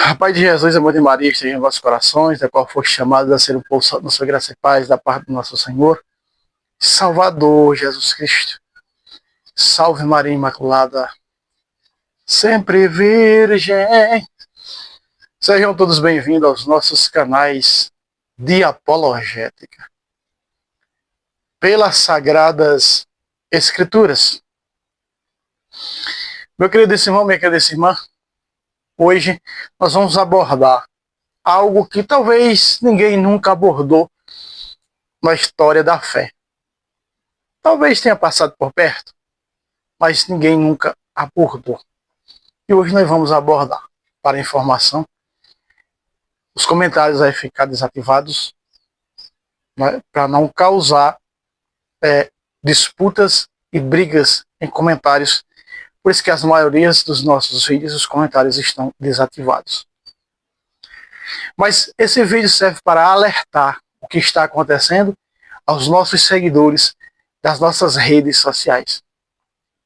A paz de Jesus, amor de Maria, esteja em vossos corações, da qual foste chamados a ser o povo santo da sua graça e paz, da parte do nosso Senhor, Salvador Jesus Cristo. Salve Maria Imaculada, sempre virgem. Sejam todos bem-vindos aos nossos canais de apologética. Pelas Sagradas Escrituras. Meu querido irmão, minha querida irmã, hoje nós vamos abordar algo que talvez ninguém nunca abordou na história da fé. Talvez tenha passado por perto, mas ninguém nunca abordou. E hoje nós vamos abordar, para informação, os comentários aí ficar desativados, né, para não causar disputas e brigas em comentários. Por isso que as maiorias dos nossos vídeos, os comentários estão desativados. Mas esse vídeo serve para alertar o que está acontecendo aos nossos seguidores das nossas redes sociais.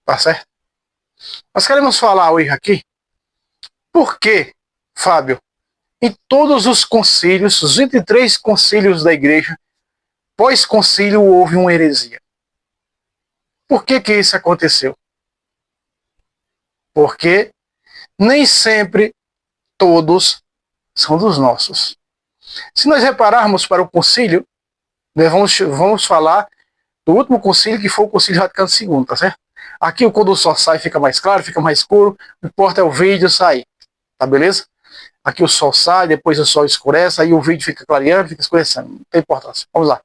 Tá certo? Nós queremos falar hoje aqui por que, Fábio, em todos os concílios, os 23 concílios da igreja, pós-concílio houve uma heresia. Por que isso aconteceu? Porque nem sempre todos são dos nossos. Se nós repararmos para o concílio, nós vamos falar do último concílio, que foi o concílio Vaticano II, tá certo? Aqui quando o sol sai fica mais claro, fica mais escuro, o importa é o vídeo sair, tá beleza? Aqui o sol sai, depois o sol escurece, aí o vídeo fica clareando, fica escurecendo, não tem importância. Vamos lá.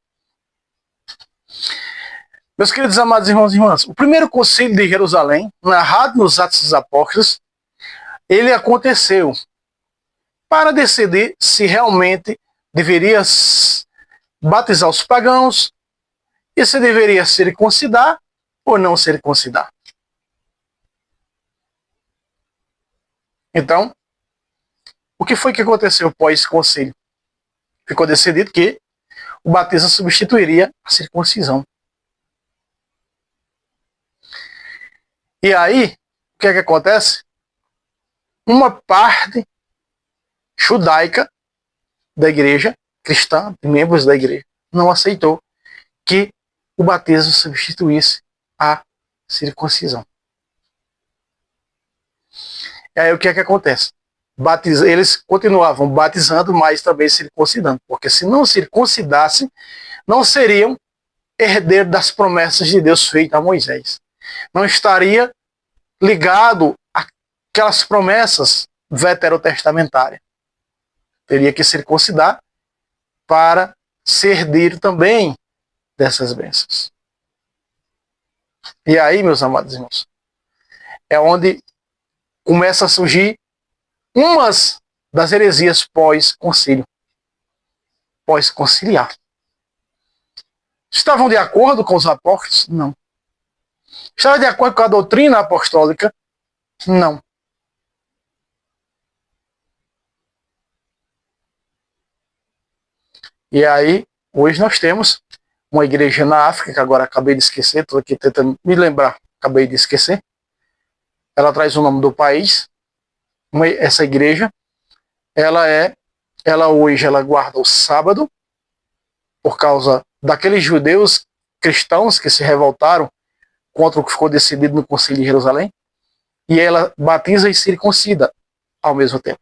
Meus queridos amados irmãos e irmãs, o primeiro concílio de Jerusalém, narrado nos Atos dos Apóstolos, ele aconteceu para decidir se realmente deveria batizar os pagãos e se deveria circuncidar ou não circuncidar. Então, o que foi que aconteceu pós-concílio? Ficou decidido que o batismo substituiria a circuncisão. E aí, o que é que acontece? Uma parte judaica da igreja cristã, membros da igreja, não aceitou que o batismo substituísse a circuncisão. E aí o que é que acontece? Eles continuavam batizando, mas também circuncidando, porque se não circuncidassem, não seriam herdeiros das promessas de Deus feitas a Moisés. Não estaria ligado àquelas promessas veterotestamentárias. Teria que circuncidar para ser herdeiro também dessas bênçãos. E aí, meus amados irmãos, é onde começa a surgir umas das heresias pós-concílio, pós-conciliar. Estavam de acordo com os apóstolos? Não. Estavam de acordo com a doutrina apostólica? Não. E aí, hoje nós temos uma igreja na África, que agora acabei de esquecer, estou aqui tentando me lembrar, acabei de esquecer. Ela traz o nome do país. Essa igreja, ela hoje guarda o sábado, por causa daqueles judeus cristãos que se revoltaram contra o que ficou decidido no Concílio de Jerusalém, e ela batiza e circuncida ao mesmo tempo.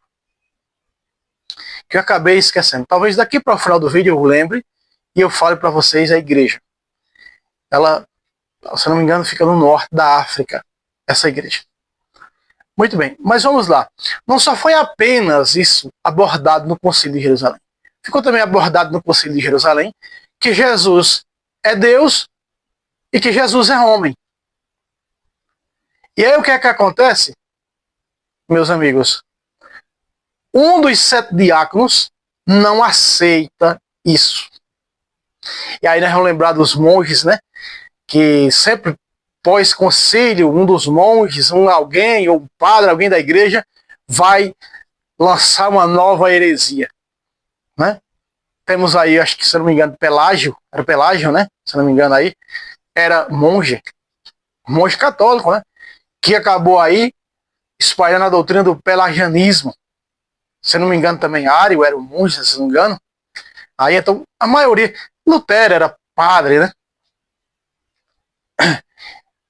Que eu acabei esquecendo. Talvez daqui para o final do vídeo eu lembre e eu fale para vocês a igreja. Ela, se não me engano, fica no norte da África, essa igreja. Muito bem, mas vamos lá. Não só foi apenas isso abordado no Concílio de Jerusalém. Ficou também abordado no Concílio de Jerusalém que Jesus é Deus e que Jesus é homem. E aí o que é que acontece, meus amigos? Um dos 7 diáconos não aceita isso. E aí nós vamos lembrar dos monges, né? Que sempre pós-concílio, um dos monges, alguém, ou um padre, alguém da igreja, vai lançar uma nova heresia. Né? Temos aí, acho que se não me engano, Pelágio, era Pelágio, né? Se não me engano aí, era monge católico, né? Que acabou aí espalhando a doutrina do pelagianismo. se não me engano também Ário era um monge, se não me engano. Aí então, a maioria, Lutero era padre, né?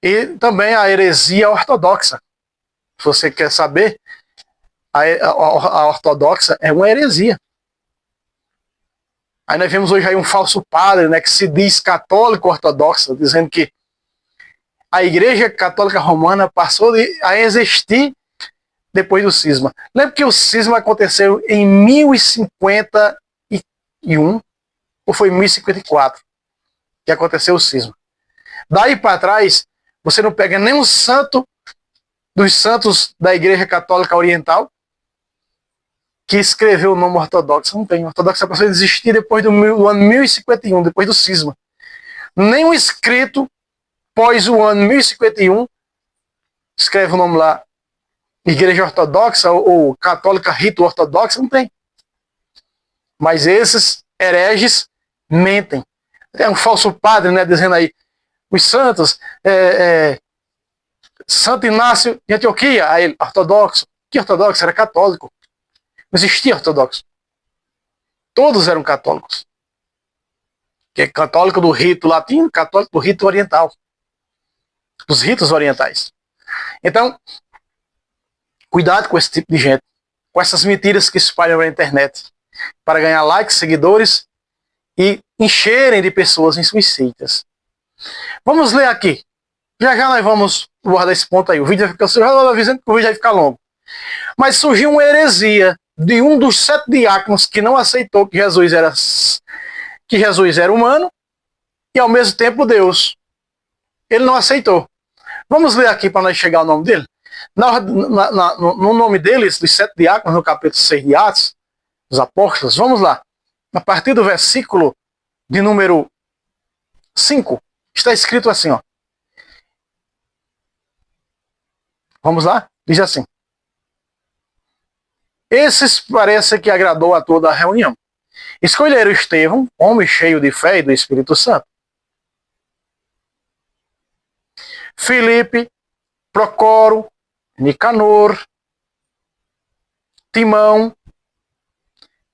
E também a heresia ortodoxa. Se você quer saber, a ortodoxa é uma heresia. Aí nós vemos hoje aí um falso padre, né, que se diz católico ortodoxo, dizendo que a Igreja Católica Romana passou a existir depois do cisma. Lembra que o cisma aconteceu em 1051, ou foi em 1054 que aconteceu o cisma. Daí para trás, você não pega nenhum santo dos santos da Igreja Católica Oriental que escreveu o nome ortodoxo. Não tem. O ortodoxo passou a existir depois do ano 1051, depois do cisma. Nenhum escrito pós o ano 1051 escreve o nome lá Igreja Ortodoxa ou Católica Rito Ortodoxa, não tem. Mas esses hereges mentem. É um falso padre, né, dizendo aí, os santos, Santo Inácio de Antioquia, aí, ortodoxo. Que ortodoxo? Era católico. Não existia ortodoxo. Todos eram católicos. Que é católico do rito latino, católico do rito oriental. Dos ritos orientais. Então, cuidado com esse tipo de gente. Com essas mentiras que espalham na internet. Para ganhar likes, seguidores e encherem de pessoas em suas seitas. Vamos ler aqui. Já nós vamos guardar esse ponto aí. O vídeo vai ficar, já avisando que o vídeo vai ficar longo. Mas surgiu uma heresia de um dos 7 diáconos que não aceitou que Jesus era humano e ao mesmo tempo Deus. Ele não aceitou. Vamos ler aqui para nós chegar ao nome dele. No nome deles, dos 7 diáconos, no capítulo 6 de Atos, dos Apóstolos, vamos lá. A partir do versículo de número 5, está escrito assim, ó. Vamos lá? Diz assim. Esses parece que agradou a toda a reunião. Escolheram Estevão, homem cheio de fé e do Espírito Santo. Filipe, Procoro, Nicanor, Timão,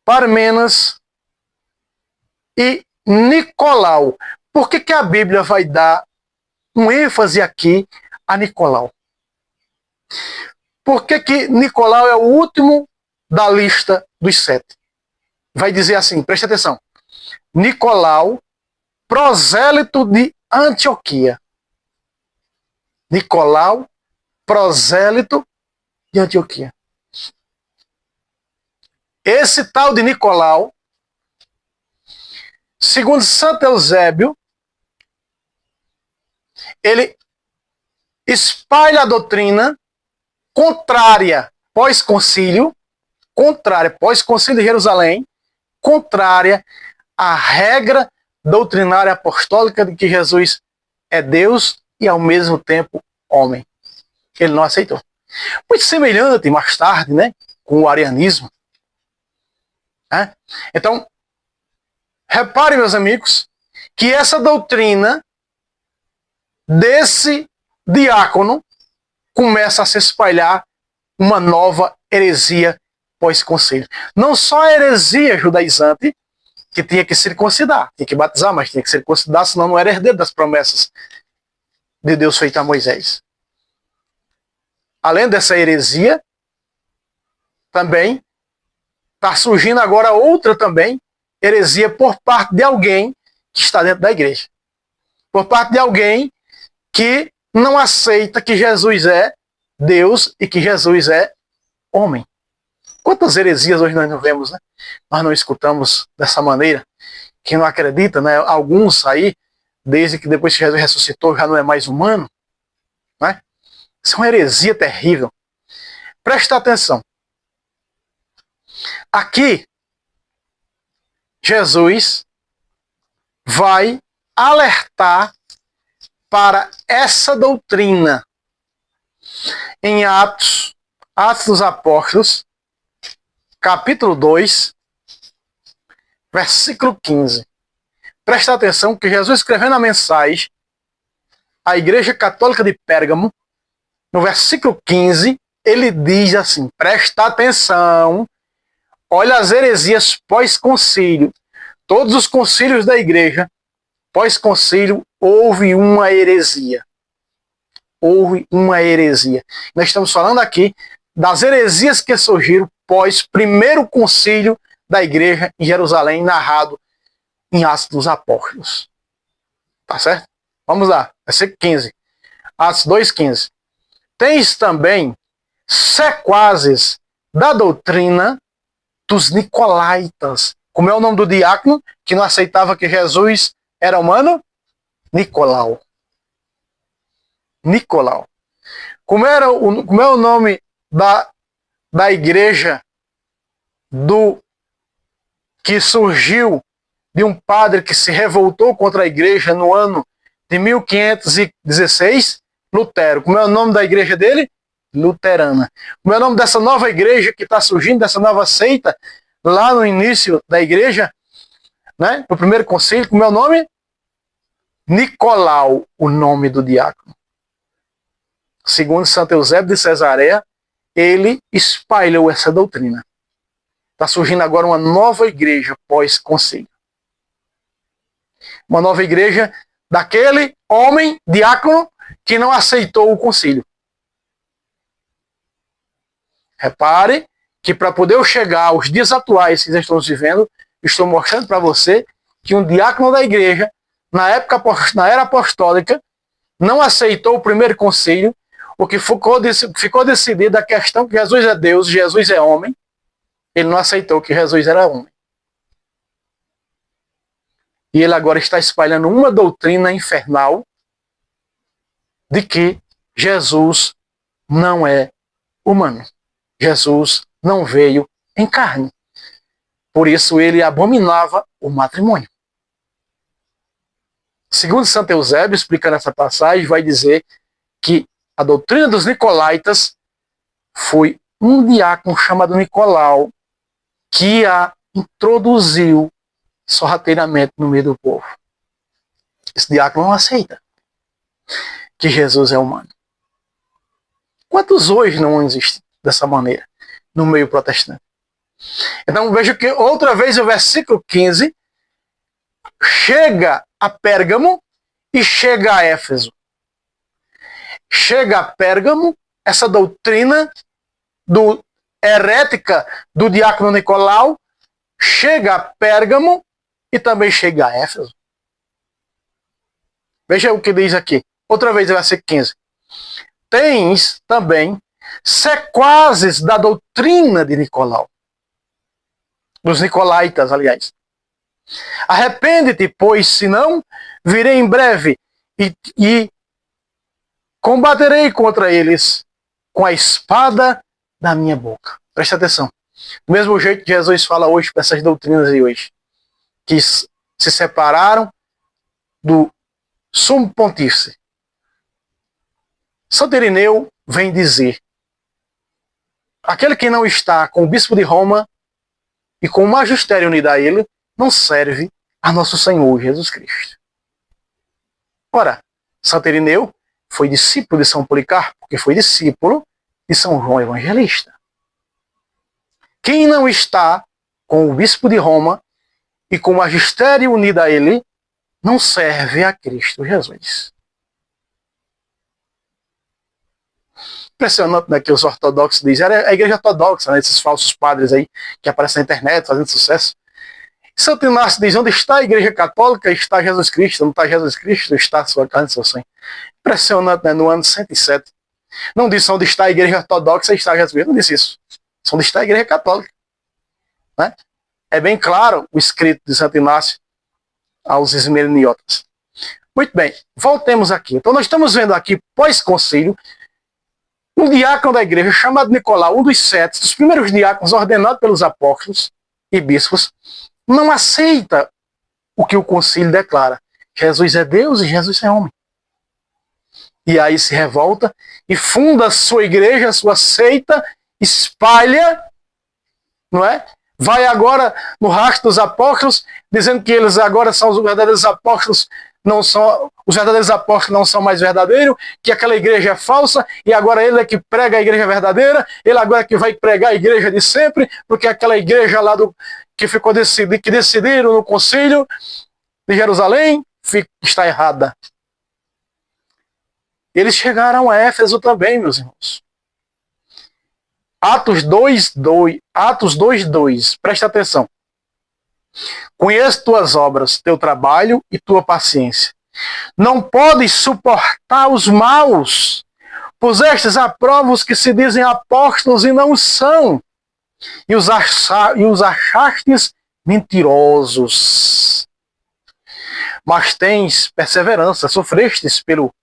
Parmenas e Nicolau. Por que a Bíblia vai dar um ênfase aqui a Nicolau? Por que Nicolau é o último da lista dos 7? Vai dizer assim, preste atenção. Nicolau, prosélito de Antioquia. Nicolau, prosélito de Antioquia. Esse tal de Nicolau, segundo Santo Eusébio, ele espalha a doutrina contrária pós-concílio de Jerusalém, contrária à regra doutrinária apostólica de que Jesus é Deus e ao mesmo tempo homem. Ele não aceitou. Muito semelhante, mais tarde, né, com o arianismo. Né? Então, reparem, meus amigos, que essa doutrina desse diácono começa a se espalhar uma nova heresia pós-concílio. Não só a heresia judaizante, que tinha que circuncidar, tinha que batizar, mas tinha que circuncidar, senão não era herdeiro das promessas de Deus feitas a Moisés. Além dessa heresia, também está surgindo agora outra também, heresia por parte de alguém que está dentro da igreja. Por parte de alguém que não aceita que Jesus é Deus e que Jesus é homem. Quantas heresias hoje nós não vemos, né? Nós não escutamos dessa maneira. Quem não acredita, né? Alguns aí, desde que depois que Jesus ressuscitou, já não é mais humano. Né? Isso é uma heresia terrível. Presta atenção. Aqui, Jesus vai alertar para essa doutrina em Atos dos Apóstolos, capítulo 2, versículo 15. Presta atenção que Jesus escrevendo a mensagem à Igreja Católica de Pérgamo, no versículo 15, ele diz assim, presta atenção, Olha as heresias pós-concílio. Todos os concílios da igreja, pós-concílio, houve uma heresia. Houve uma heresia. Nós estamos falando aqui das heresias que surgiram pós primeiro concílio da igreja em Jerusalém, narrado em Atos dos Apóstolos. Tá certo? Vamos lá, versículo 15. Atos 2,15. Tens também sequazes da doutrina dos nicolaítas. Como é o nome do diácono que não aceitava que Jesus era humano? Nicolau. Nicolau. Como é o nome da igreja que surgiu de um padre que se revoltou contra a igreja no ano de 1516? Lutero. Como é o nome da igreja dele? Luterana. Como é o nome dessa nova igreja que está surgindo, dessa nova seita, lá no início da igreja, né? No primeiro concílio, como é o nome? Nicolau, o nome do diácono. Segundo Santo Eusébio de Cesareia, ele espalhou essa doutrina. Está surgindo agora uma nova igreja pós-concílio. Uma nova igreja daquele homem, diácono, que não aceitou o concílio. Repare que para poder eu chegar aos dias atuais que nós estamos vivendo, estou mostrando para você que um diácono da igreja, na era apostólica, não aceitou o primeiro concílio, o que ficou decidido a questão que Jesus é Deus, Jesus é homem. Ele não aceitou que Jesus era homem. E ele agora está espalhando uma doutrina infernal de que Jesus não é humano. Jesus não veio em carne. Por isso ele abominava o matrimônio. Segundo Santo Eusébio, explicando essa passagem, vai dizer que a doutrina dos nicolaítas foi um diácono chamado Nicolau que a introduziu sorrateiramente no meio do povo. Esse diácono não aceita que Jesus é humano. Quantos hoje não existem dessa maneira no meio protestante? Então veja que outra vez o versículo 15 chega a Pérgamo e chega a Éfeso. Chega a Pérgamo essa doutrina herética do diácono Nicolau, chega a Pérgamo e também chega a Éfeso. Veja o que diz aqui. Outra vez o versículo 15. Tens também sequazes da doutrina de Nicolau. Dos nicolaítas, aliás. Arrepende-te, pois, senão virei em breve e combaterei contra eles com a espada da minha boca. Preste atenção. Do mesmo jeito que Jesus fala hoje para essas doutrinas aí hoje, que se separaram do sumo pontífice. Santo Irineu vem dizer: aquele que não está com o bispo de Roma e com o magistério unido a ele, não serve a nosso Senhor Jesus Cristo. Ora, Santo Irineu foi discípulo de São Policarpo, que foi discípulo de São João Evangelista. Quem não está com o bispo de Roma e com o magistério unido a ele, não serve a Cristo Jesus. Impressionante, né, que os ortodoxos dizem, era a igreja ortodoxa, né, esses falsos padres aí que aparecem na internet fazendo sucesso. Santo Inácio diz: onde está a igreja católica, está Jesus Cristo. Não está Jesus Cristo, está a sua carne e seu sangue. Impressionante, né, no ano 107. Não disse onde está a igreja ortodoxa, está Jesus Cristo. Não disse isso. Onde está a igreja católica. Né? É bem claro o escrito de Santo Inácio aos esmerilniotas. Muito bem, voltemos aqui. Então nós estamos vendo aqui, pós-concílio, um diácono da igreja chamado Nicolau, um dos 7, dos primeiros diáconos ordenados pelos apóstolos e bispos, não aceita o que o concílio declara. Jesus é Deus e Jesus é homem. E aí se revolta e funda a sua igreja, a sua seita, espalha, não é? Vai agora no rastro dos apóstolos, dizendo que eles agora são os verdadeiros apóstolos não são, os verdadeiros apóstolos não são mais verdadeiros, que aquela igreja é falsa, e agora ele é que prega a igreja verdadeira, ele agora é que vai pregar a igreja de sempre, porque aquela igreja lá que ficou que decidiram no concílio de Jerusalém, está errada. Eles chegaram a Éfeso também, meus irmãos. Atos 2:2, presta atenção. Conheço tuas obras, teu trabalho e tua paciência. Não podes suportar os maus. Pusestes à prova os que se dizem apóstolos e não são. E os achastes mentirosos. Mas tens perseverança, sofrestes pelo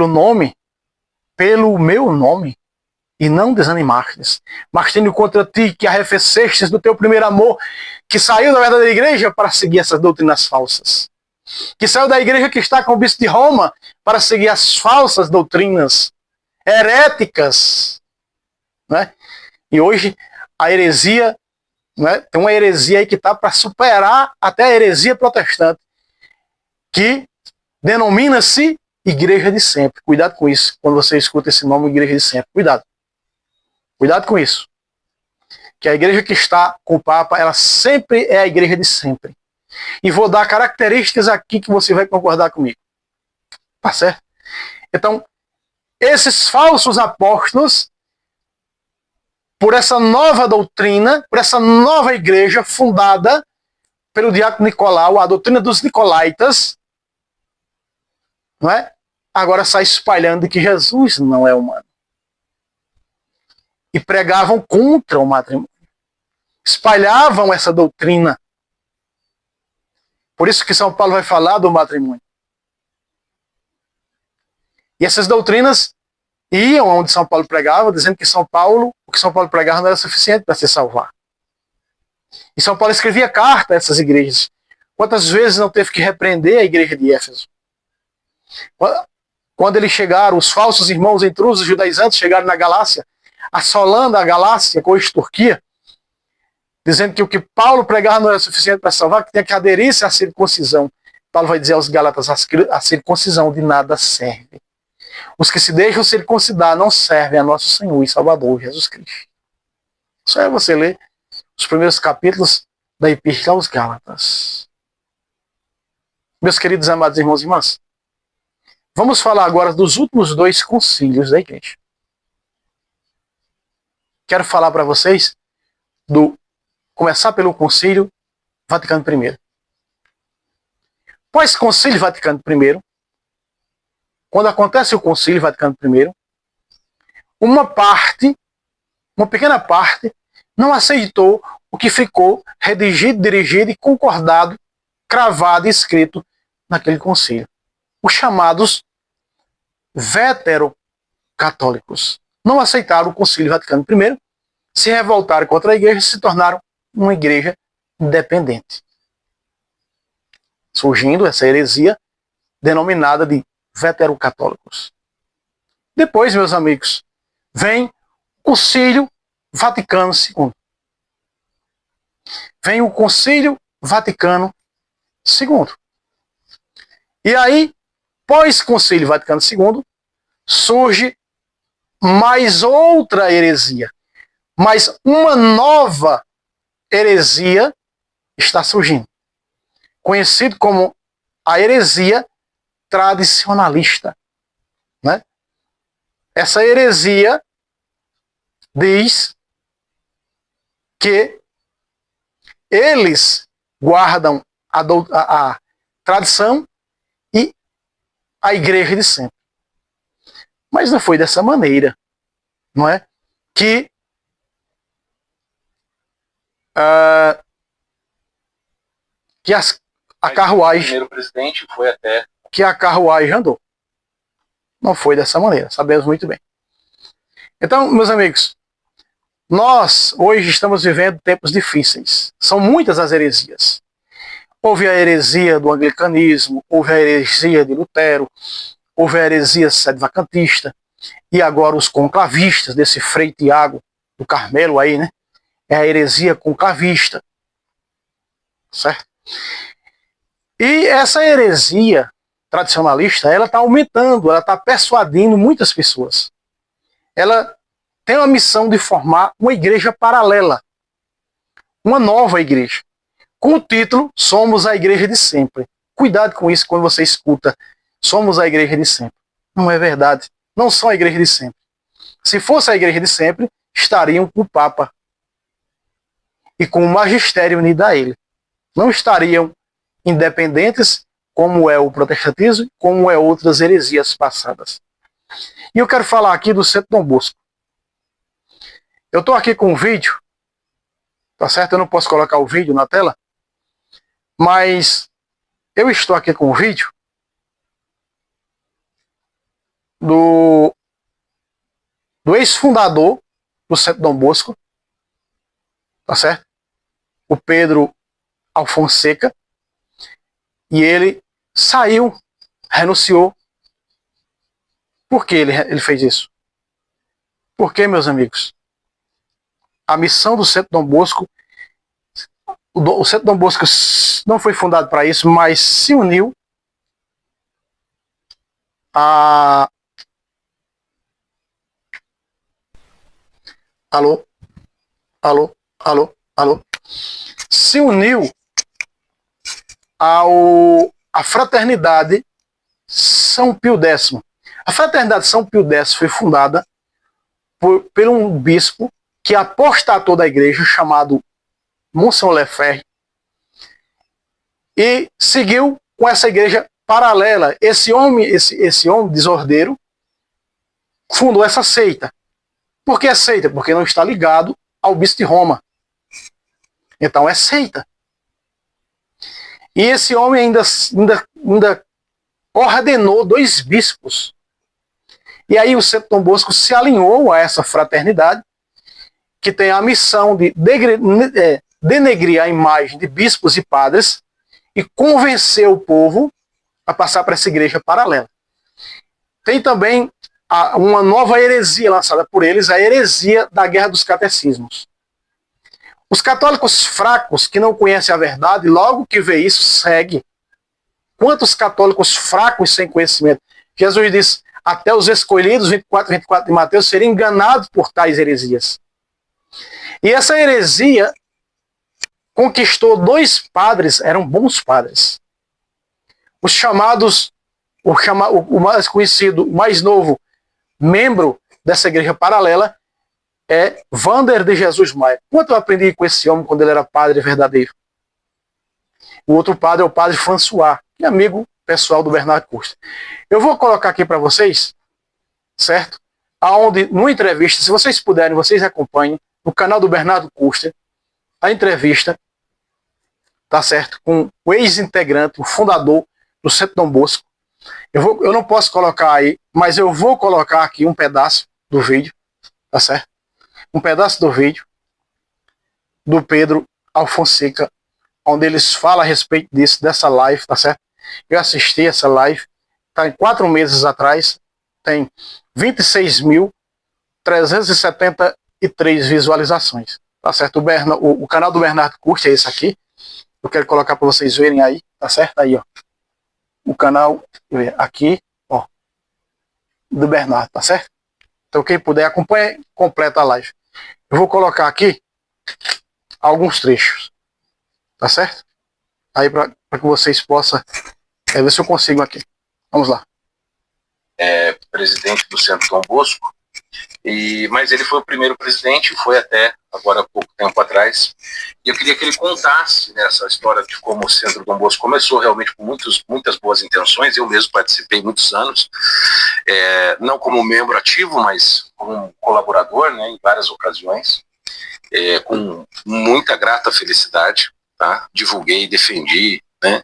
nome, pelo meu nome, e não desanimastes. Mas tenho contra ti que arrefecestes do teu primeiro amor, que saiu da verdadeira igreja para seguir essas doutrinas falsas. Que saiu da igreja que está com o bispo de Roma para seguir as falsas doutrinas heréticas. Né? E hoje a heresia, né, tem uma heresia aí que está para superar até a heresia protestante, que denomina-se Igreja de Sempre. Cuidado com isso, quando você escuta esse nome, Igreja de Sempre. Cuidado. Cuidado com isso. Que a igreja que está com o Papa, ela sempre é a igreja de sempre. E vou dar características aqui que você vai concordar comigo. Tá certo? Então, esses falsos apóstolos, por essa nova doutrina, por essa nova igreja fundada pelo diácono Nicolau, a doutrina dos Nicolaitas, não é? Agora sai espalhando que Jesus não é humano. E pregavam contra o matrimônio. Espalhavam essa doutrina. Por isso que São Paulo vai falar do matrimônio. E essas doutrinas iam onde São Paulo pregava, dizendo que o que São Paulo pregava não era suficiente para se salvar. E São Paulo escrevia carta a essas igrejas. Quantas vezes não teve que repreender a igreja de Éfeso? Quando eles chegaram, os falsos irmãos intrusos judaizantes chegaram na Galácia, assolando a Galácia, com a Turquia, dizendo que o que Paulo pregava não era suficiente para salvar, que tinha que aderir-se à circuncisão. Paulo vai dizer aos Gálatas, a circuncisão de nada serve. Os que se deixam circuncidar não servem a nosso Senhor e Salvador Jesus Cristo. Só é você ler os primeiros capítulos da Epístola aos Gálatas. Meus queridos amados irmãos e irmãs, vamos falar agora dos últimos 2 concílios da igreja. Quero falar para vocês começar pelo Concílio Vaticano I. Pós-Concílio Vaticano I, quando acontece o Concílio Vaticano I, uma pequena parte, não aceitou o que ficou redigido, dirigido e concordado, cravado e escrito naquele concílio. Os chamados veterocatólicos. Não aceitaram o Concílio Vaticano I, se revoltaram contra a igreja e se tornaram uma igreja independente. Surgindo essa heresia denominada de veterocatólicos. Depois, meus amigos, vem o Concílio Vaticano II. Vem o Concílio Vaticano II. E aí, pós-Concílio Vaticano II, surge mais outra heresia. Mas uma nova heresia está surgindo. Conhecido como a heresia tradicionalista. Né? Essa heresia diz que eles guardam a tradição e a igreja de sempre. Mas não foi dessa maneira, não é? Que a carruagem, o primeiro presidente foi até que a carruagem andou. Não foi dessa maneira, sabemos muito bem. Então, meus amigos, nós hoje estamos vivendo tempos difíceis. São muitas as heresias. Houve a heresia do anglicanismo, houve a heresia de Lutero, houve a heresia sedevacantista, e agora os conclavistas, desse Frei Tiago do Carmelo aí, né? É a heresia conclavista. Certo? E essa heresia tradicionalista, ela está aumentando, ela está persuadindo muitas pessoas. Ela tem a missão de formar uma igreja paralela, uma nova igreja, com o título Somos a Igreja de Sempre. Cuidado com isso quando você escuta Somos a Igreja de Sempre. Não é verdade. Não são a Igreja de Sempre. Se fosse a Igreja de Sempre, estariam com o Papa e com o magistério unido a ele. Não estariam independentes, como é o protestantismo, como é outras heresias passadas. E eu quero falar aqui do Centro Dom Bosco. Eu estou aqui com um vídeo, tá certo? Eu não posso colocar o vídeo na tela, mas eu estou aqui com um vídeo do ex-fundador do Centro Dom Bosco, tá certo? O Pedro Alfonseca, e ele saiu, renunciou. Por que ele fez isso? Porque, meus amigos, a missão do Centro Dom Bosco, o Centro Dom Bosco não foi fundado para isso, mas se uniu a... Alô? Alô? Alô? Alô? Se uniu à Fraternidade São Pio X. A Fraternidade São Pio X foi fundada por um bispo que apostatou da igreja, chamado Monsenhor Lefebvre, e seguiu com essa igreja paralela. Esse homem desordeiro fundou essa seita. Por que é seita? Porque não está ligado ao bispo de Roma. Então é seita. E esse homem ainda ordenou 2 bispos. E aí o Centro Dom Bosco se alinhou a essa fraternidade, que tem a missão de denegrir a imagem de bispos e padres e convencer o povo a passar para essa igreja paralela. Tem também uma nova heresia lançada por eles, a heresia da Guerra dos Catecismos. Os católicos fracos, que não conhecem a verdade, logo que vê isso, segue. Quantos católicos fracos sem conhecimento? Jesus diz, até os escolhidos, 24 de Mateus, seriam enganados por tais heresias. E essa heresia conquistou 2 padres, eram bons padres. Os chamados, o mais conhecido, o mais novo membro dessa igreja paralela é Wander de Jesus Maia. Quanto eu aprendi com esse homem quando ele era padre verdadeiro? O outro padre é o padre François, que é amigo pessoal do Bernardo Custer. Eu vou colocar aqui para vocês, certo? Aonde, numa entrevista, se vocês puderem, vocês acompanhem, no canal do Bernardo Custer, a entrevista, tá certo? Com o ex-integrante, o fundador do Centro Dom Bosco. Eu não posso colocar aí, mas eu vou colocar aqui um pedaço do vídeo, tá certo? Um pedaço do vídeo do Pedro Alfonseca, onde eles falam a respeito disso, dessa live, tá certo? Eu assisti essa live, tá em 4 meses atrás, tem 26.373 visualizações, tá certo? O canal do Bernardo Custer é esse aqui, eu quero colocar para vocês verem aí, tá certo? Aí, ó, o canal aqui, ó, do Bernardo, tá certo? Então quem puder acompanha, completa a live. Eu vou colocar aqui alguns trechos, tá certo? Aí para que vocês possam ver se eu consigo aqui. Vamos lá. Presidente do Centro Dom Bosco, mas ele foi o primeiro presidente, foi até agora há pouco tempo atrás, e eu queria que ele contasse nessa história de como o Centro Dom Bosco começou realmente com muitas boas intenções. Eu mesmo participei muitos anos, não como membro ativo, mas como colaborador, né, em várias ocasiões, com muita grata felicidade, tá? Divulguei, defendi, né,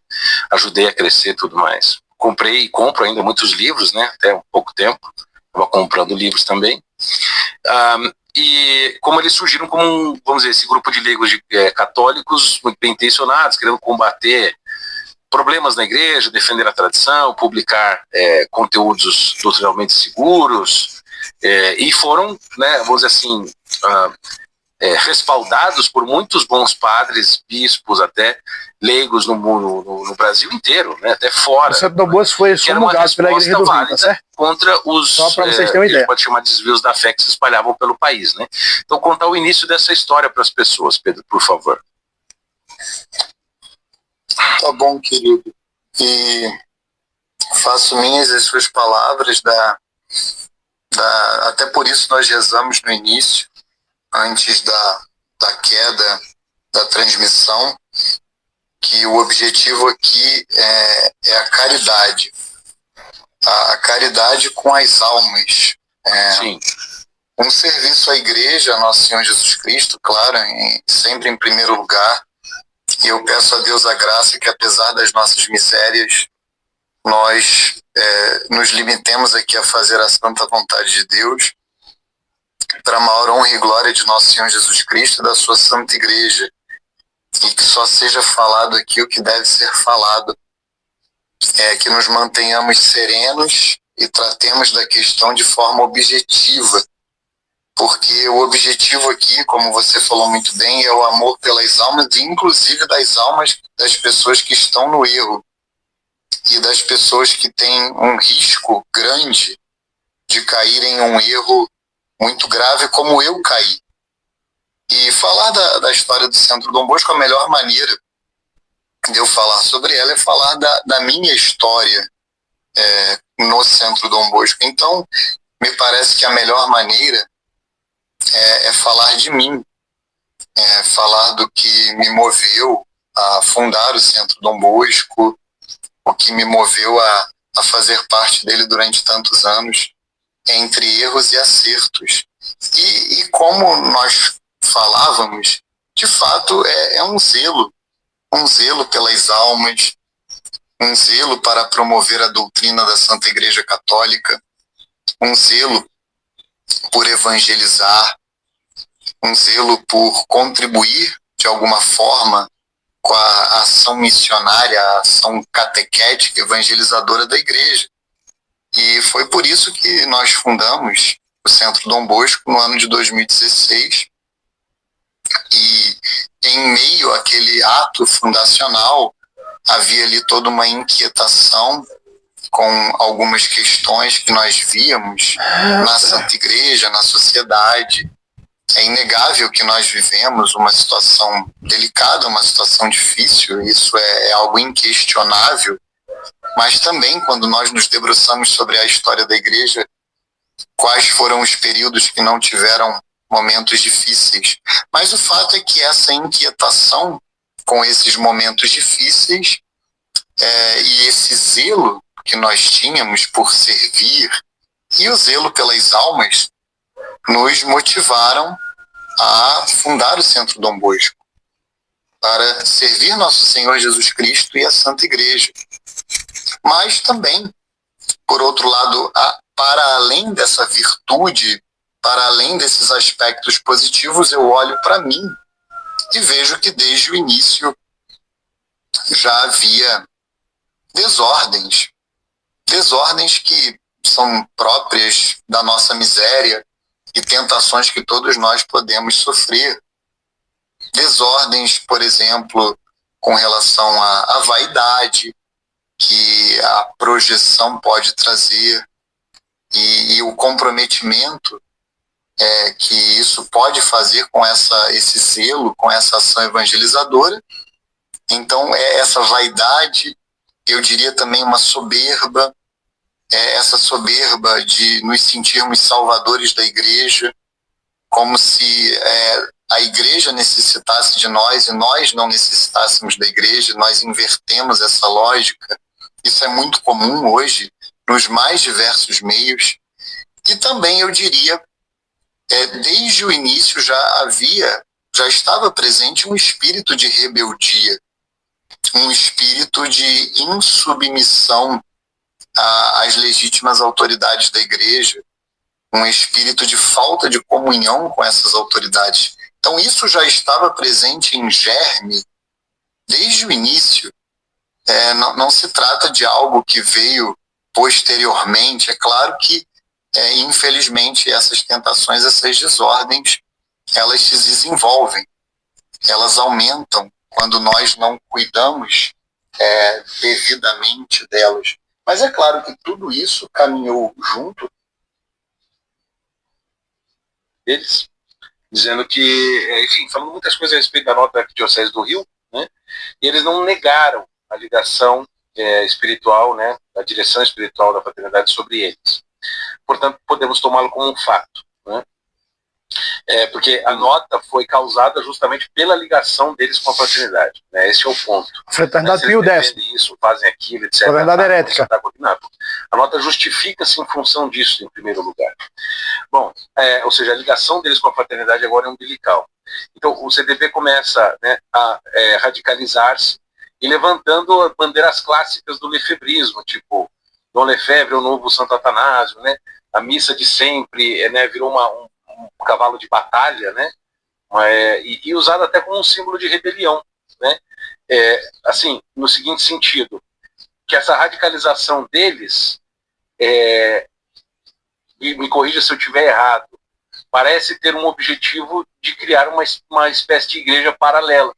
ajudei a crescer e tudo mais. Comprei e compro ainda muitos livros, né, até um pouco tempo, estava comprando livros também. E como eles surgiram como, vamos dizer, esse grupo de leigos católicos muito bem intencionados, querendo combater problemas na igreja, defender a tradição, publicar conteúdos doutrinalmente seguros, e foram, né, vamos dizer assim, respaldados por muitos bons padres, bispos, até leigos no Brasil inteiro, né, até fora. O Centro Dom Bosco foi promulgado pela Igreja dos Vinhos, tá certo? Contra os, só para vocês terem uma ideia, pode chamar de desvios da fé que se espalhavam pelo país, né? Então, contar o início dessa história para as pessoas, Pedro, por favor. Tá bom, querido. E faço minhas as suas palavras, até por isso nós rezamos no início, antes da queda da transmissão, que o objetivo aqui é a caridade. A caridade com as almas. Sim. Um serviço à igreja, a Nosso Senhor Jesus Cristo, claro, sempre em primeiro lugar. E eu peço a Deus a graça que, apesar das nossas misérias, nós nos limitemos aqui a fazer a santa vontade de Deus, para a maior honra e glória de Nosso Senhor Jesus Cristo e da sua Santa Igreja, e que só seja falado aqui o que deve ser falado, que nos mantenhamos serenos e tratemos da questão de forma objetiva, porque o objetivo aqui, como você falou muito bem, é o amor pelas almas, e inclusive das almas das pessoas que estão no erro, e das pessoas que têm um risco grande de cair em um erro muito grave, como eu caí. E falar da história do Centro Dom Bosco, a melhor maneira de eu falar sobre ela é falar da minha história no Centro Dom Bosco. Então, me parece que a melhor maneira é falar de mim, falar do que me moveu a fundar o Centro Dom Bosco, o que me moveu a fazer parte dele durante tantos anos, entre erros e acertos. E como nós falávamos, de fato é um zelo pelas almas, um zelo para promover a doutrina da Santa Igreja Católica, um zelo por evangelizar, um zelo por contribuir de alguma forma com a ação missionária, a ação catequética, evangelizadora da Igreja. E foi por isso que nós fundamos o Centro Dom Bosco no ano de 2016, e em meio àquele ato fundacional havia ali toda uma inquietação com algumas questões que nós víamos na Santa Igreja, na sociedade. É inegável que nós vivemos uma situação delicada, uma situação difícil, isso é algo inquestionável, mas também quando nós nos debruçamos sobre a história da Igreja, quais foram os períodos que não tiveram momentos difíceis. Mas o fato é que essa inquietação com esses momentos difíceis e esse zelo que nós tínhamos por servir e o zelo pelas almas nos motivaram a fundar o Centro Dom Bosco, para servir Nosso Senhor Jesus Cristo e a Santa Igreja. Mas também, por outro lado, para além dessa virtude, para além desses aspectos positivos, eu olho para mim e vejo que desde o início já havia desordens que são próprias da nossa miséria e tentações que todos nós podemos sofrer. Desordens, por exemplo, com relação à vaidade, que a projeção pode trazer, e o comprometimento que isso pode fazer com esse zelo, com essa ação evangelizadora. Então, essa vaidade, eu diria também uma soberba, essa soberba de nos sentirmos salvadores da Igreja, como se a Igreja necessitasse de nós e nós não necessitássemos da Igreja. Nós invertemos essa lógica. Isso é muito comum hoje, nos mais diversos meios. E também, eu diria, desde o início já estava presente um espírito de rebeldia, um espírito de insubmissão às legítimas autoridades da Igreja, um espírito de falta de comunhão com essas autoridades. Então isso já estava presente em germe desde o início. Não se trata de algo que veio posteriormente. É claro que, infelizmente, essas tentações, essas desordens elas se desenvolvem, elas aumentam quando nós não cuidamos devidamente delas. Mas é claro que tudo isso caminhou junto deles, dizendo que, enfim, falando muitas coisas a respeito da nota da Arquidiocese do Rio, né? E eles não negaram a ligação espiritual, né, a direção espiritual da fraternidade sobre eles. Portanto, podemos tomá-lo como um fato, né? Porque a nota foi causada justamente pela ligação deles com a fraternidade, né? Esse é o ponto. A fraternidade Pio X. Isso, fazem aquilo, etc. Fraternidade herética. A nota justifica-se em função disso, em primeiro lugar. Bom, ou seja, a ligação deles com a fraternidade agora é umbilical. Então, o CDB começa, né, a radicalizar-se e levantando bandeiras clássicas do lefebrismo, tipo Dom Lefebvre, o novo Santo Atanásio, né? A missa de sempre, né, virou um cavalo de batalha, né? E usado até como um símbolo de rebelião, né? Assim, no seguinte sentido, que essa radicalização deles, e me corrija se eu estiver errado, parece ter um objetivo de criar uma espécie de igreja paralela.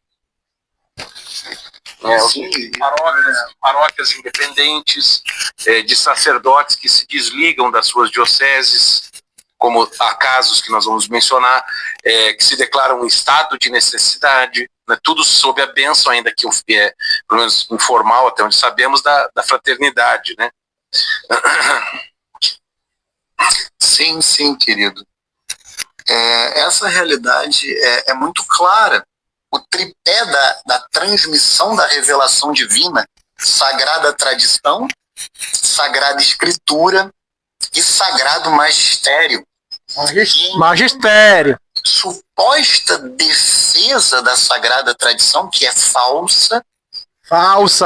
Paróquias independentes, de sacerdotes que se desligam das suas dioceses, como há casos que nós vamos mencionar, que se declaram um estado de necessidade, né, tudo sob a bênção, ainda que pelo menos informal, até onde sabemos, da fraternidade, né? Sim, querido. Essa realidade é muito clara. O tripé da transmissão da revelação divina, sagrada tradição, sagrada escritura e sagrado magistério. Magistério. Suposta defesa da sagrada tradição, que é falsa,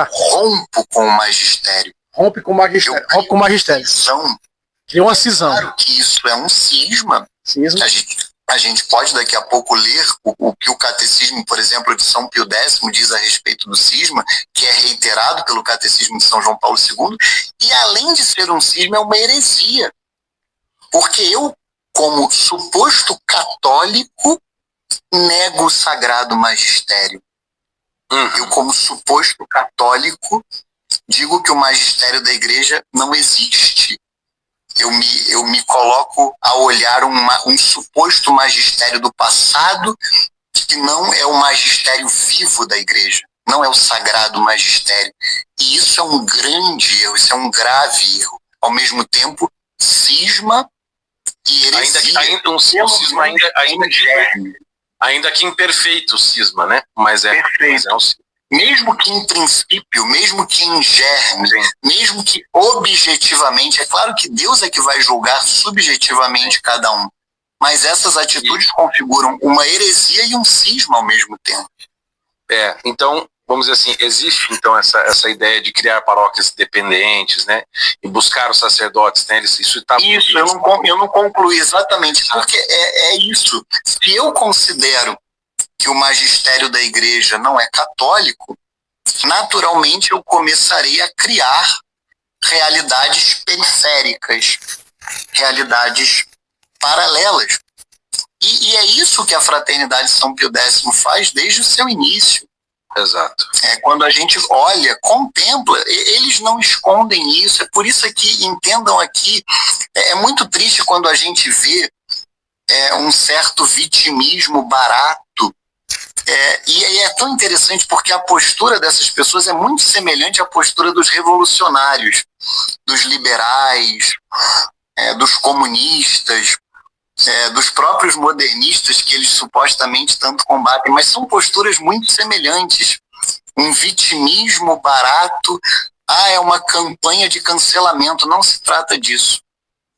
rompo com o magistério. Rompe com o magistério. Cria uma cisão. Claro que isso é um cisma. A gente pode daqui a pouco ler o que o catecismo, por exemplo, de São Pio X diz a respeito do cisma, que é reiterado pelo catecismo de São João Paulo II, e além de ser um cisma, é uma heresia. Porque eu, como suposto católico, nego o sagrado magistério. Eu, como suposto católico, digo que o magistério da igreja não existe. Eu me coloco a olhar um suposto magistério do passado, que não é o magistério vivo da igreja, não é o sagrado magistério. E isso é um grande erro, isso é um grave erro. Ao mesmo tempo, cisma e heresia. Ainda que imperfeito cisma, né? Mas é um cisma. Mesmo que em princípio, mesmo que em germe, mesmo que objetivamente, é claro que Deus é que vai julgar subjetivamente cada um, mas essas atitudes configuram uma heresia e um cisma ao mesmo tempo. Então, vamos dizer assim, existe então essa ideia de criar paróquias dependentes, né, e buscar os sacerdotes, né, isso está... Isso, eu não concluí exatamente, porque é isso. Se eu considero que o magistério da igreja não é católico, naturalmente eu começarei a criar realidades periféricas, realidades paralelas. E é isso que a Fraternidade São Pio X faz desde o seu início. Exato. Quando a gente olha, contempla, eles não escondem isso. É por isso que, entendam aqui, é muito triste quando a gente vê um certo vitimismo barato. E é tão interessante porque a postura dessas pessoas é muito semelhante à postura dos revolucionários, dos liberais, dos comunistas, dos próprios modernistas que eles supostamente tanto combatem, mas são posturas muito semelhantes. Um vitimismo barato, é uma campanha de cancelamento. Não se trata disso.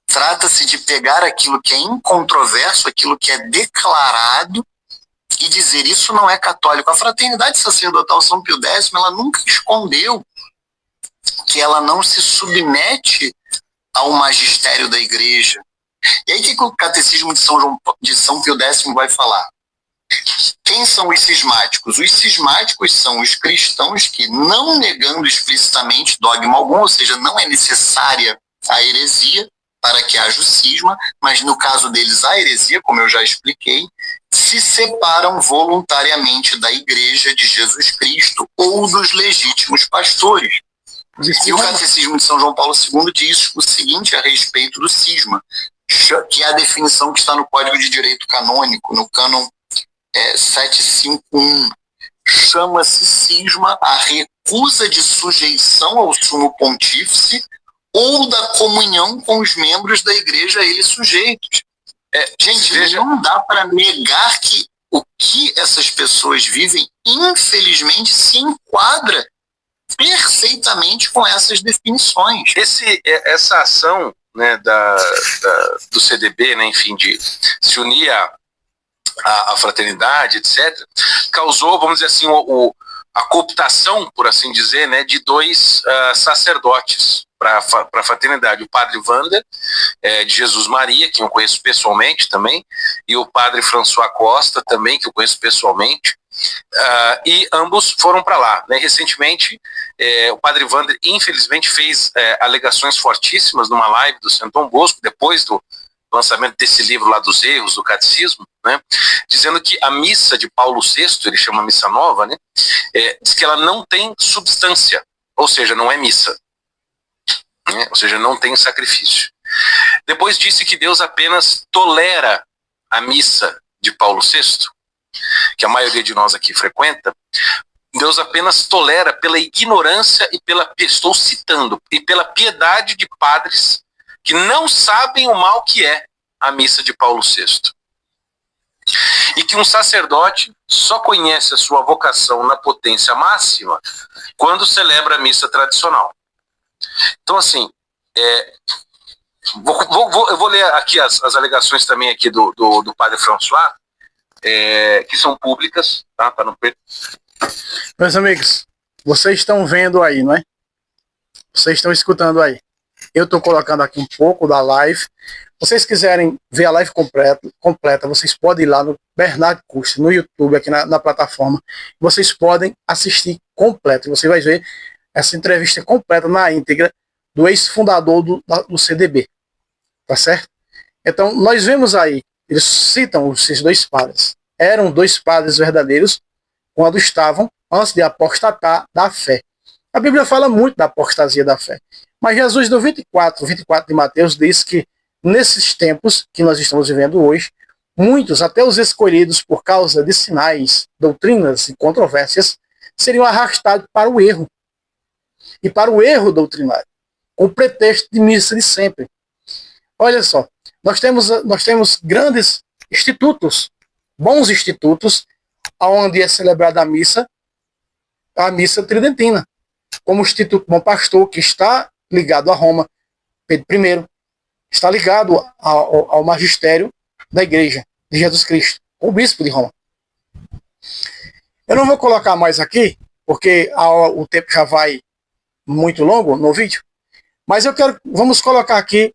Trata-se de pegar aquilo que é incontroverso, aquilo que é declarado, e dizer isso não é católico. A Fraternidade Sacerdotal São Pio X, ela nunca escondeu que ela não se submete ao magistério da igreja. E aí o que o Catecismo de São Pio X vai falar? Quem são os cismáticos? Os cismáticos são os cristãos que, não negando explicitamente dogma algum, ou seja, não é necessária a heresia para que haja o cisma, mas no caso deles a heresia, como eu já expliquei, se separam voluntariamente da Igreja de Jesus Cristo ou dos legítimos pastores. E o Catecismo de São João Paulo II diz o seguinte a respeito do cisma, que é a definição que está no Código de Direito Canônico, no cânon 751. Chama-se cisma a recusa de sujeição ao sumo pontífice ou da comunhão com os membros da igreja a ele sujeitos. Gente, não dá para negar que o que essas pessoas vivem, infelizmente, se enquadra perfeitamente com essas definições. Essa ação, né, do CDB, né, enfim, de se unir à fraternidade, etc., causou, vamos dizer assim, a cooptação, por assim dizer, né, de dois sacerdotes para a fraternidade, o padre Wander, de Jesus Maria, que eu conheço pessoalmente também, e o padre François Costa também, que eu conheço pessoalmente, e ambos foram para lá, né? Recentemente, o padre Wander, infelizmente, fez alegações fortíssimas numa live do Santo Dom Bosco, depois do lançamento desse livro lá dos erros do catecismo, né, dizendo que a missa de Paulo VI, ele chama missa nova, né, diz que ela não tem substância, ou seja, não é missa, né, ou seja, não tem sacrifício. Depois disse que Deus apenas tolera a missa de Paulo VI, que a maioria de nós aqui frequenta. Deus apenas tolera pela ignorância e estou citando, e pela piedade de padres que não sabem o mal que é a missa de Paulo VI. E que um sacerdote só conhece a sua vocação na potência máxima quando celebra a missa tradicional. Então, assim, eu vou ler aqui as alegações também aqui do padre François, que são públicas, tá? Para não perder. Meus amigos, vocês estão vendo aí, não é? Vocês estão escutando aí. Eu estou colocando aqui um pouco da live. Se vocês quiserem ver a live completa, vocês podem ir lá no Bernardo Custer, no YouTube, aqui na plataforma. Vocês podem assistir completo. Você vai ver essa entrevista completa na íntegra do ex-fundador do CDB. Tá certo? Então, nós vemos aí, eles citam esses dois padres. Eram dois padres verdadeiros quando estavam antes de apostatar da fé. A Bíblia fala muito da apostasia da fé. Mas Jesus, no 24 de Mateus, diz que nesses tempos que nós estamos vivendo hoje, muitos, até os escolhidos por causa de sinais, doutrinas e controvérsias, seriam arrastados para o erro. E para o erro doutrinário, com o pretexto de missa de sempre. Olha só, nós temos grandes institutos, bons institutos, onde é celebrada a missa tridentina, como o Instituto Bom Pastor, que está ligado a Roma, Pedro I, está ligado ao magistério da Igreja de Jesus Cristo, o bispo de Roma. Eu não vou colocar mais aqui, porque o tempo já vai muito longo no vídeo, mas vamos colocar aqui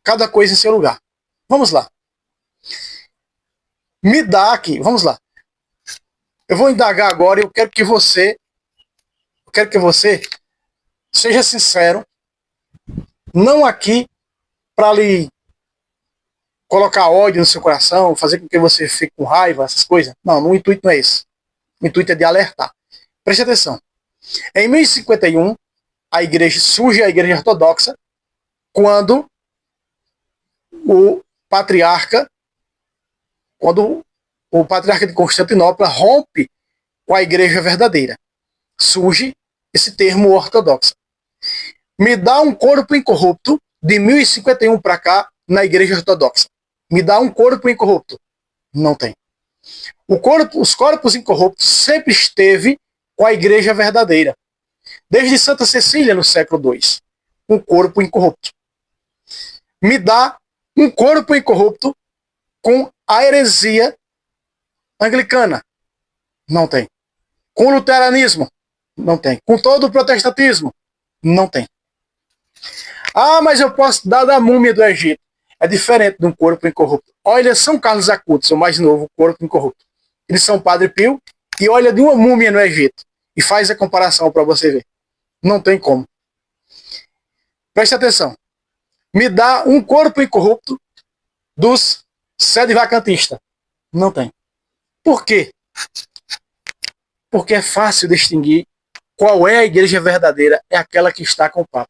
cada coisa em seu lugar. Vamos lá. Me dá aqui, vamos lá. Eu vou indagar agora e eu quero que você seja sincero, não aqui para lhe colocar ódio no seu coração, fazer com que você fique com raiva, essas coisas. Não, o intuito não é esse. O intuito é de alertar. Preste atenção. Em 1051, surge a igreja ortodoxa, quando o patriarca de Constantinopla rompe com a igreja verdadeira. Surge esse termo ortodoxa. Me dá um corpo incorrupto de 1051 para cá na igreja ortodoxa. Me dá um corpo incorrupto. Não tem. Os corpos incorruptos sempre esteve com a igreja verdadeira. Desde Santa Cecília, no século II. Um corpo incorrupto. Me dá um corpo incorrupto com a heresia anglicana. Não tem. Com o luteranismo. Não tem. Com todo o protestantismo. Não tem. Ah, mas eu posso dar da múmia do Egito. É diferente de um corpo incorrupto. Olha São Carlos Acutis, o mais novo corpo incorrupto. Eles são Padre Pio e olha de uma múmia no Egito. E faz a comparação para você ver. Não tem como. Preste atenção. Me dá um corpo incorrupto dos sedevacantistas. Não tem. Por quê? Porque é fácil distinguir qual é a igreja verdadeira. É aquela que está com o Papa.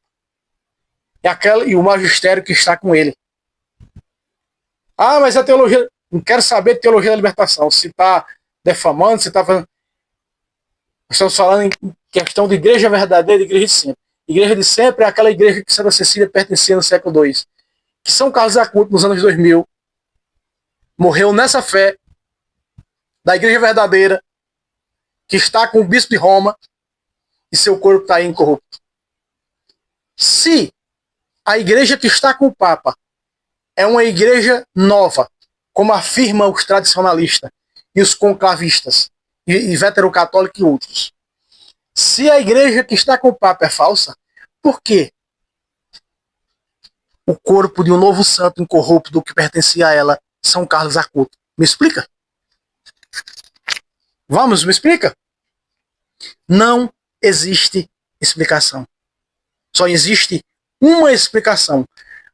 É aquela e o magistério que está com ele. Ah, mas a teologia... Não quero saber de teologia da libertação. Se está defamando, se está fazendo... Estamos falando em questão de igreja verdadeira e igreja de sempre. Igreja de sempre é aquela igreja que Santa Cecília pertencia no século II. Que São Carlos Acutis, nos anos 2000, morreu nessa fé da igreja verdadeira, que está com o bispo de Roma, e seu corpo está aí incorrupto. Se a igreja que está com o Papa é uma igreja nova, como afirmam os tradicionalistas e os conclavistas, e veterocatólicos e outros. Se a igreja que está com o Papa é falsa, por quê? O corpo de um novo santo incorrupto que pertencia a ela, São Carlos Acutis. Me explica? Vamos, me explica? Não existe explicação. Só existe uma explicação.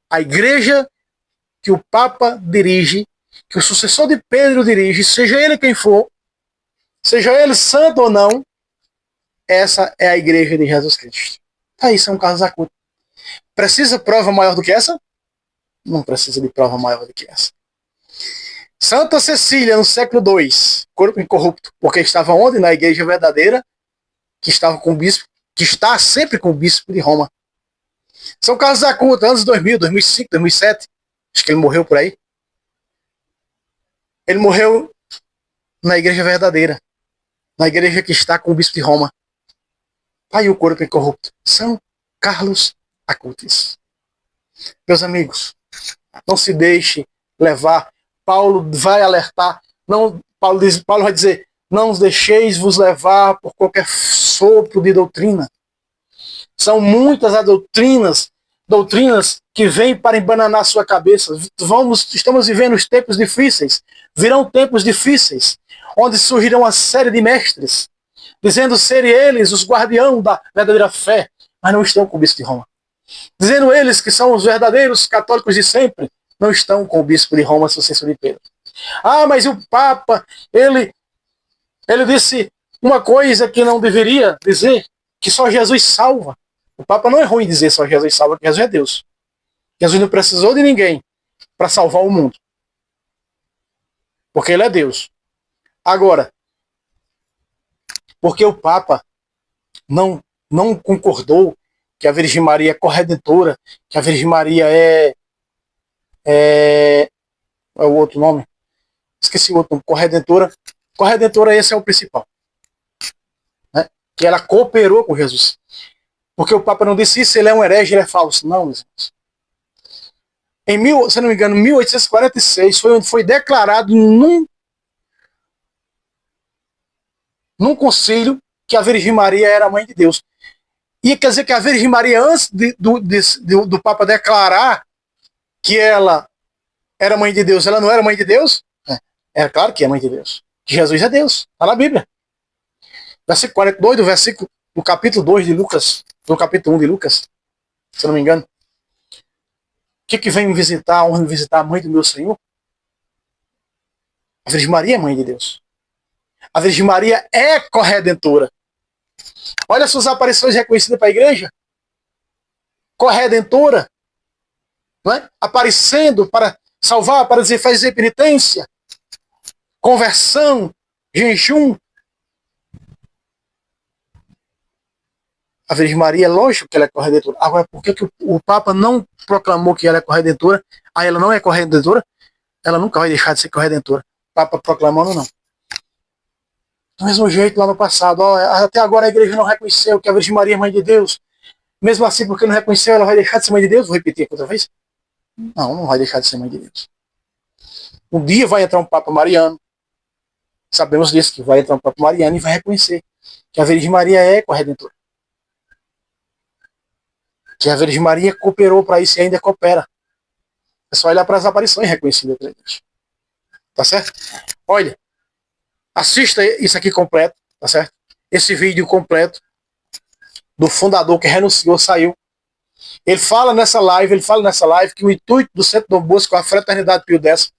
A igreja que o Papa dirige, que o sucessor de Pedro dirige, seja ele quem for, seja ele santo ou não, essa é a igreja de Jesus Cristo. Aí São Carlos Acutis. Precisa prova maior do que essa? Não precisa de prova maior do que essa. Santa Cecília, no século II, corpo incorrupto, porque estava onde? Na igreja verdadeira, que estava com o bispo, que está sempre com o bispo de Roma. São Carlos Acutis, anos 2000, 2005, 2007, acho que ele morreu por aí. Ele morreu na igreja verdadeira, na igreja que está com o bispo de Roma. Aí o corpo incorrupto. São Carlos Acutis. Meus amigos, não se deixe levar. Paulo vai alertar. Não, Paulo vai dizer, não os deixeis vos levar por qualquer sopro de doutrina. São muitas as doutrinas que vêm para embananar sua cabeça. Estamos vivendo os tempos difíceis. Virão tempos difíceis, onde surgirão uma série de mestres, dizendo serem eles os guardiãos da verdadeira fé, mas não estão com o bispo de Roma. Dizendo eles que são os verdadeiros católicos de sempre, não estão com o bispo de Roma, sucessor de Pedro. Ah, mas o Papa, ele disse uma coisa que não deveria dizer, que só Jesus salva. O Papa não é ruim dizer só Jesus salva, porque Jesus é Deus. Jesus não precisou de ninguém para salvar o mundo. Porque ele é Deus. Agora, porque o Papa não concordou que a Virgem Maria é corredentora, que a Virgem Maria é o outro nome? Esqueci o outro nome. Corredentora. Corredentora, esse é o principal. Né? Que ela cooperou com Jesus. Porque o Papa não disse isso, ele é um herege, ele é falso. Não, meus irmãos. Se não me engano, 1846 foi onde foi declarado num concílio que a Virgem Maria era a mãe de Deus. E quer dizer que a Virgem Maria, antes do Papa declarar que ela era mãe de Deus, ela não era mãe de Deus? É claro que é mãe de Deus. Que Jesus é Deus. Está na Bíblia. Versículo 42 do capítulo 2 de Lucas, do capítulo 1 de Lucas, se eu não me engano. O que vem me visitar, honra me visitar a mãe do meu Senhor? A Virgem Maria é mãe de Deus. A Virgem Maria é corredentora. Olha suas aparições reconhecidas para a igreja. Corredentora. Não é? Aparecendo para salvar, para dizer, fazer penitência. Conversão, jejum. A Virgem Maria, é lógico que ela é corredentora. Agora, por que o Papa não proclamou que ela é corredentora? Aí ela não é corredentora? Ela nunca vai deixar de ser corredentora. O Papa proclamando, não. Do mesmo jeito, lá no passado, até agora a igreja não reconheceu que a Virgem Maria é mãe de Deus. Mesmo assim, porque não reconheceu, ela vai deixar de ser mãe de Deus? Vou repetir aqui outra vez. Não vai deixar de ser mãe de Deus. Um dia vai entrar um Papa Mariano. Sabemos disso, que vai entrar um Papa Mariano e vai reconhecer que a Virgem Maria é corredentora. Que a Virgem Maria cooperou para isso e ainda coopera. É só olhar para as aparições reconhecidas pela igreja. Tá certo? Olha, assista isso aqui completo, tá certo? Esse vídeo completo do fundador que renunciou, saiu. Ele fala nessa live que o intuito do Centro Dom Bosco, a Fraternidade Pio X,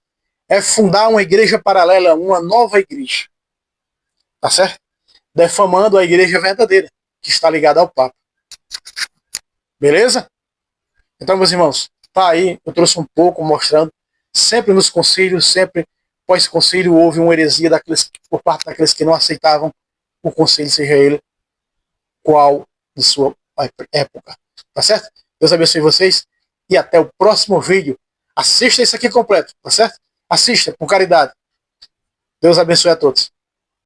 é fundar uma igreja paralela, uma nova igreja. Tá certo? Defamando a igreja verdadeira, que está ligada ao Papa. Beleza? Então, meus irmãos, tá aí, eu trouxe um pouco mostrando, sempre nos concílios, sempre pós-concílio, houve uma heresia por parte daqueles que não aceitavam o concílio, seja ele qual de sua época. Tá certo? Deus abençoe vocês e até o próximo vídeo. Assista isso aqui completo, tá certo? Assista, com caridade. Deus abençoe a todos.